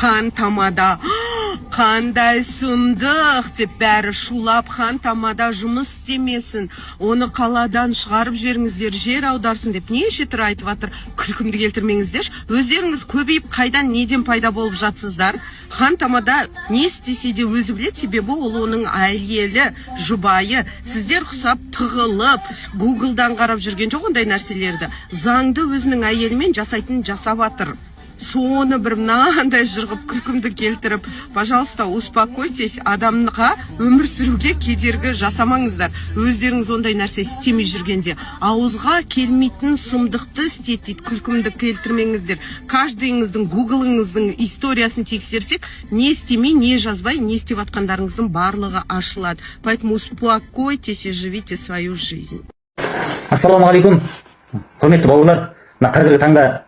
хан тамада. Қандай сұмдық деп бәрі шулап, хан тамада жұмыс істемесін, оны қаладан шығарып жіберіңіздер, жер аударсын деп неше түрлі айтып жатыр. Күлкімді келтірмеңіздерші. Өздеріңіз көбейіп қайдан неден пайда болып жатсыздар? Хан тамада не істесе де өзі біледі, себебі ол оның әйелі, жұбайы. Сіздер құсап, тығылып, Google'дан қарап жүрген жоқ ондай нәрселерді. Заңды өзінің әйелімен жасайтын жасап жатыр. Соны бір мынандай жырғып күлкімді келтіріп, пожалуйста, успокойтесь, адамға өмір сүруге кедергі жасамаңыздар. Өздеріңіз ондай нәрсе істемей жүргенде ауызға келмейтін сұмдықты істейді, күлкімді келтірмеңіздер. Каждыйыңыздың Google'ыңыздың историясын тексерсек, не істемей, не жазбай, не істеп атқандарыңыздың барлығы ашылады. Поэтому успокойтесь и живите свою жизнь. Ассалаумағалейкум. Құрметті бауырлар, қазіргі таңда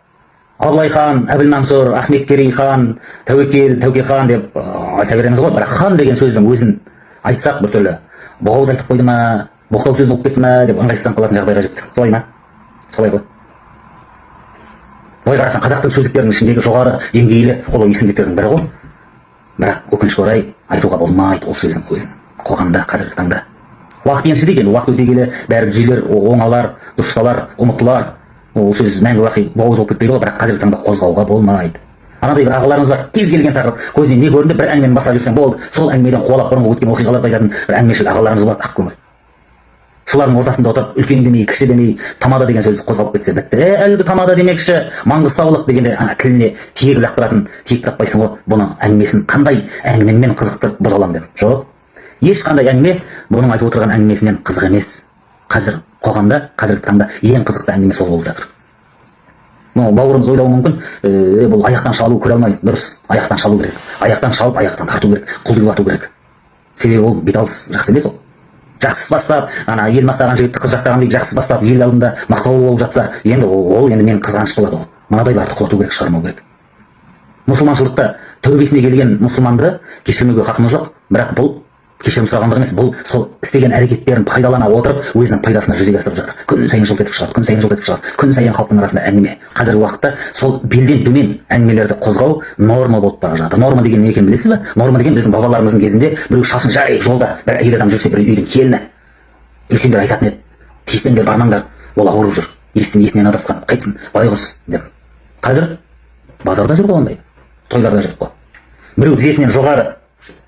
Абылай хан, Әбілмансұр, Ахмет Керей хан, Тәуке хан деп айта береміз ғой. Бірақ хан деген сөздің өзін айтсақ біртүрлі боғауыз айтып қойды ма, боқтау сөз болып кетті ма деп ыңғайсызданып қалатын жағдайға жетті. Солай ма? Солай ғой. Былай қарасаң, қазақтың сөздіктерінің ішіндегі жоғары деңгейлі ұлы есімдіктердің бірі ғой. Бірақ өкінішке орай айтуға болмайды ол сөздің өзін. Қоғамда қазіргі таңда уақыт емсіз дейді, уақыт өте келе бәрі түзелер, оңалар, дұрысталар, ұмытылар. Ол сөз мәңгі бақи боғауыз болып кетпейді ғой, бірақ қазіргі таңда қозғауға болмайды. Анадай бір ағаларымыз бар, кез келген тақырып көзіне не көрінді, бір әңгімені бастап жүрсең болды. Сол әңгімеден қуалап бұрынғы өткен оқиғаларды айтатын бір әңгімешіл ағаларымыз болады, ақкөңіл. Солардың ортасында отырып, үлкен демей, кіші демей, тамада деген сөзді қозғалып кетсе бітті. Әлгі тамада демекші, маңғыстаулық дегенде тіліне тиек лақтыратын, тиек таппайсың ғой, бұны әңгімесін қандай әңгімемен қызықтырып бұза аламын деп. Жоқ. Ешқандай әңгіме бұның айтып отырған әңгімесінен қызық емес. Қазір қоғамда, қазіргі таңда ең қызықты әңгіме сол болып жатыр. Бауырымыз ойлауы мүмкін, бұл аяқтан шалу көре алмайды. Дұрыс, аяқтан шалу керек. Аяқтан шалып, аяқтан тарту керек, құлдилату керек. Себебі ол беталыс жақсы емес ол. Жақсыз бастап, ел мақтаған жігітті қыз жақтаған дейді, жақсыз бастап ел алдында мақтаулы болып жатса, енді ол енді мен қызғаныш болады ол. Мынадайларды құлату керек, шығармау керек. Мұсылманшылықта тәубесіне келген мұсылманды кешірмеуге хақымыз жоқ, бірақ бұл кешірім сұрағандық емес, бұл сол істеген әрекеттерін пайдалана отырып, өзінің пайдасына жүзеге асырып жатыр. Күн сайын жылт етіп шығады, күн сайын жылт етіп шығады, күн сайын халықтың арасында әңгіме. Қазіргі уақытта сол белден төмен әңгімелерді қозғау норма болып бара жатыр. Норма деген не екенін білесіз бе? Норма деген біздің бабаларымыздың кезінде біреу шашын жайып жолда бір әйел адам жүрсе, бір үйдің келіні, үлкендер айтатын еді: "Тиістеңдер, бармаңдар, ол ауырып жүр, есінен адасқан, қайтсын, байғұс" деп. Қазір базарда жүр ғой ондай, тойларда жүр ғой. Біреу тізесінен жоғары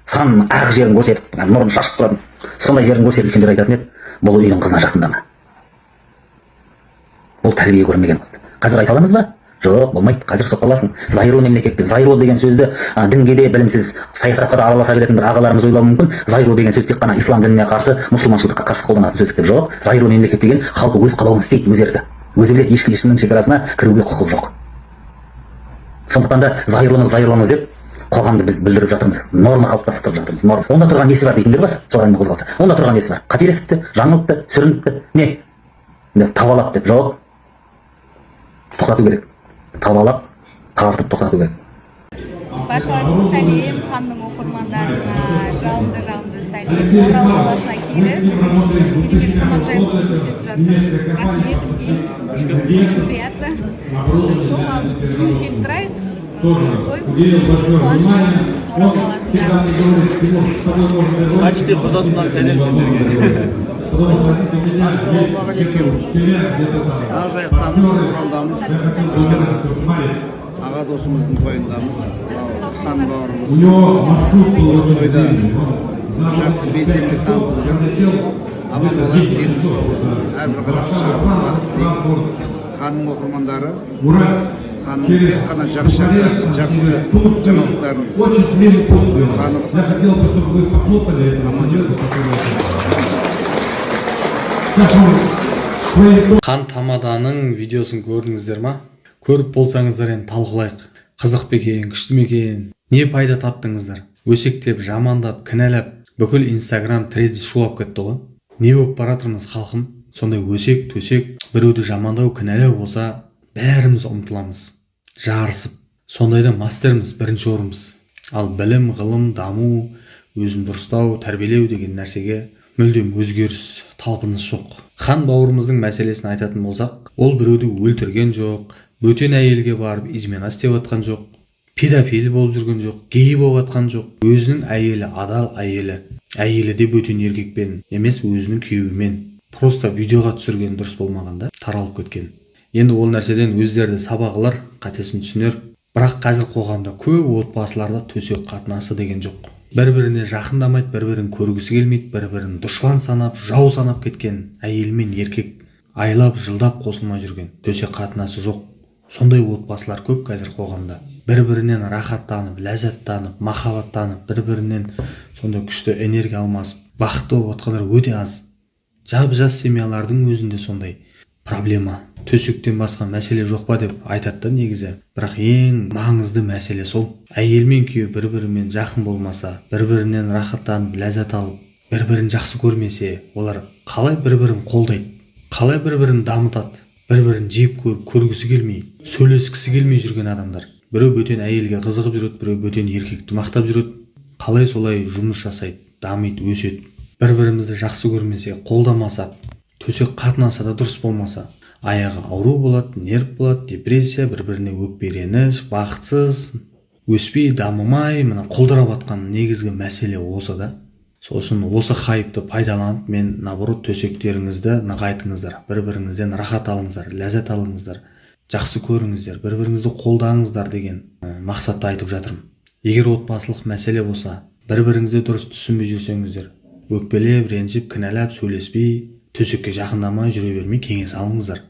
санның ақ жерін көрсетіп, мұрын шашып тұратын, сондай жерін көрсетіп үлкендер айтатын еді: "Бұл үйдің қызына жақындама." Бұл тәрбие көрмеген қыз. Қазір айта аламыз ба? Жоқ, болмайды. Қазір сотталасың. Зайырлы мемлекетте зайырлы деген сөзді дінге де білімсіз, саясатқа да араласа беретін бір ағаларымыз ойлауы мүмкін. Зайырлы деген сөз тек қана ислам дініне қарсы, мұсылманшылдыққа қарсы қолданатын сөздік деп. Жоқ, зайырлы мемлекет деген халқы өз қалауын істейді, өз еркі. Өзі біледі, ешкімнің шекарасына кіруге құқығы жоқ. Сондықтан да зайырлымыз деп қоғамды біз білдіріп жатырмыз, норма қалыптастырып жатырмыз. Норма. Онда тұрған несі бар дейтіндер бар, сол әңгіме қозғалса. Онда тұрған несі бар? Қателесіпті, жаңылыпты, сүрініпті, не? Табалап деп. Жоқ. Тоқтату керек. Табалап, тартып тоқтату керек. Баршаларыңызға сәлем, ханның оқырмандарына жалынды сәлем. Орал қаласына келіп, керемет қонақжайлылығын көрсетіп жатыр. Рахмет, очень приятно. Сол жиі келіп тұрайық. Той болсын, қуаныш болсын Орал қаласында. Мачты құдасынан сәлем сендерге. Ассалаумағалейкум. Ар жақтамыз, Оралдамыз. Аға досымыздың тойындамыз. Хан бауырымыз. Тойда жақсы белсенділік танытып жүр. Аман болайық, деніңіз сау болсын. Әрбір қазақты шығарып бақыт тілеймін. Ханның оқырмандары, ханның тек қана жақсы жаңалықтарын ханым аман жүріп. Хан тамаданың видеосын көрдіңіздер ма? Көріп болсаңыздар енді талқылайық. Қызық бекен, күшті мекен, не пайда таптыңыздар? Өсектеп, жамандап, кінәлап, бүкіл Instagram тредис шулап кетті ғой. Не болып баратырмыз халқым? Сондай өсек, төсек, біреуді жамандау, кінәлау болса, бәріміз ұмтыламыз. Жарысып, сондайда мастерміз, бірінші орынбыз. Ал білім, ғылым, даму, өзін дұрыстау, тәрбиелеу деген нәрсеге мүлдем өзгеріс, талпыныс жоқ. Хан бауырымыздың мәселесін айтатын болсақ, ол біреуді өлтірген жоқ, бөтен әйелге барып измена істеп атқан жоқ, педофил болып жүрген жоқ, гей болып жатқан жоқ. Өзінің әйелі, адал әйелі. Әйелі де бөтен еркекпен емес, өзінің күйеуімен. Просто видеоға түсірген дұрыс болмағанда таралып кеткен. Енді ол нәрседен өздері де сабақ алар, қатесін түсінер. Бірақ қазір қоғамда көп отбасыларда төсек қатынасы деген жоқ. Бір-біріне жақындамайды, бір-бірін көргісі келмейді, бір-бірін дұшпан санап, жау санап кеткен әйел мен еркек айлап, жылдап қосылмай жүрген. Төсек қатынасы жоқ. Сондай отбасылар көп қазір қоғамда. Бір-бірінен рахаттанып, ләззаттанып, махаббаттанып, бір-бірінен сондай күшті энергия алмасып, бақытты болып жатқандар өте аз. Жап-жас семьялардың өзінде сондай проблема. Төсектен басқа мәселе жоқ па деп айтады да негізі. Бірақ ең маңызды мәселе сол. Әйел мен күйеу бір-бірімен жақын болмаса, бір-бірінен рахаттанып, ләззат алып, бір-бірін жақсы көрмесе, олар қалай бір-бірін қолдайды, қалай бір-бірін дамытады, бір-бірін жеп көргісі келмей, сөйлескісі келмей жүрген адамдар. Біреу бөтен әйелге қызығып жүреді, біреу бөтен еркекті мақтап жүреді. Қалай солай жұмыс жасайды, дамиды, өседі. Бір-бірімізді жақсы көрмесе, қолдамаса, төсек қатынасы да дұрыс болмаса, аяғы ауру болады, нерв болады, депрессия, бір-біріне өкпереніш, бақытсыз, өспей, дамымай, мына құлдырап жатқан негізгі мәселе осы да. Сол үшін осы хайпты пайдаланып, мен наоборот төсектеріңізді нығайтыңыздар, бір-біріңізден рахат алыңыздар, ләззат алыңыздар, жақсы көріңіздер, бір-біріңізді қолдаңыздар деген мақсатты айтып жатырмын. Егер отбасылық мәселе болса, бір-біріңізді дұрыс түсінбей жүрсеңіздер, өкпелеп, ренжіп, кінәлап, сөйлеспей, төсекке жақындамай жүре бермей кеңес алыңыздар.